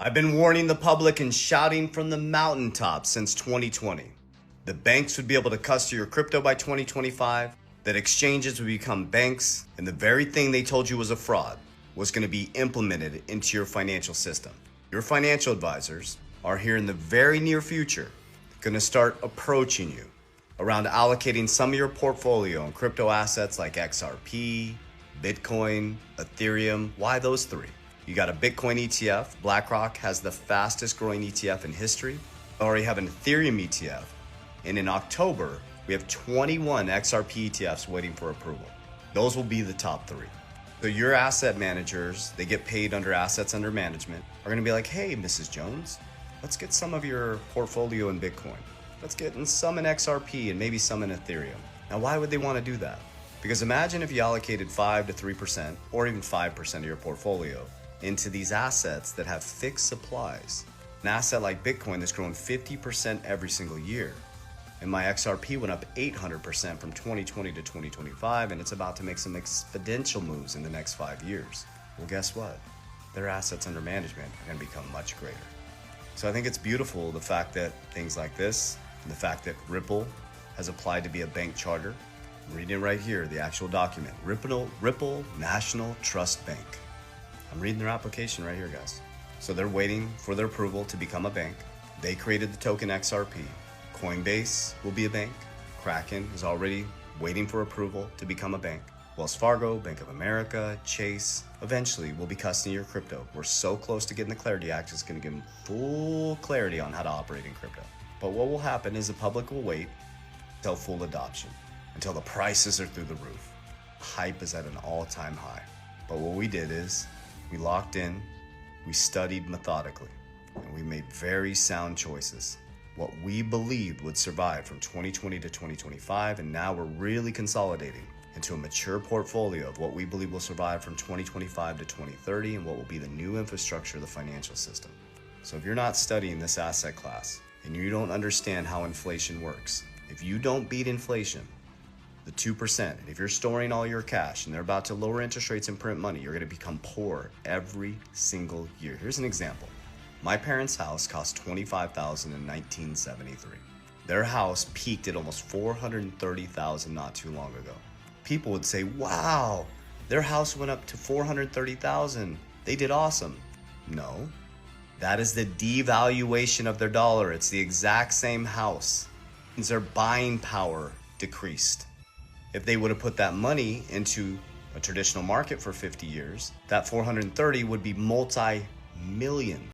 I've been warning the public and shouting from the mountaintops since 2020. The banks would be able to custody your crypto by 2025, that exchanges would become banks, and the very thing they told you was a fraud was going to be implemented into your financial system. Your financial advisors are here in the very near future going to start approaching you around allocating some of your portfolio in crypto assets like XRP, Bitcoin, Ethereum. Why those three? You got a Bitcoin ETF. BlackRock has the fastest growing ETF in history. We already have an Ethereum ETF. And in October, we have 21 XRP ETFs waiting for approval. Those will be the top three. So your asset managers, they get paid under assets under management, are going to be like, hey, Mrs. Jones, let's get some of your portfolio in Bitcoin. Let's get some in XRP and maybe some in Ethereum. Now, why would they want to do that? Because imagine if you allocated 5 to 3% or even 5% of your portfolio into these assets that have fixed supplies. An asset like Bitcoin that's grown 50% every single year. And my XRP went up 800% from 2020 to 2025, and it's about to make some exponential moves in the next 5 years. Well, guess what? Their assets under management are going to become much greater. So I think it's beautiful, the fact that things like this, and the fact that Ripple has applied to be a bank charter. I'm reading it right here, the actual document. Ripple National Trust Bank. I'm reading their application right here, guys. So they're waiting for their approval to become a bank. They created the token XRP. Coinbase will be a bank. Kraken is already waiting for approval to become a bank. Wells Fargo, Bank of America, Chase, eventually will be custodying your crypto. We're so close to getting the Clarity Act, it's going to give them full clarity on how to operate in crypto. But what will happen is the public will wait until full adoption, until the prices are through the roof. Hype is at an all-time high. But what we did is we locked in, we studied methodically, and we made very sound choices. What we believed would survive from 2020 to 2025, and now we're really consolidating into a mature portfolio of what we believe will survive from 2025 to 2030 and what will be the new infrastructure of the financial system. So if you're not studying this asset class and you don't understand how inflation works, if you don't beat inflation, the 2%, and if you're storing all your cash and they're about to lower interest rates and print money, you're going to become poor every single year. Here's an example. My parents' house cost $25,000 in 1973. Their house peaked at almost $430,000 not too long ago. People would say, wow, their house went up to $430,000. They did awesome. No, that is the devaluation of their dollar. It's the exact same house. Their buying power decreased. If they would have put that money into a traditional market for 50 years, that 430 would be multi-million.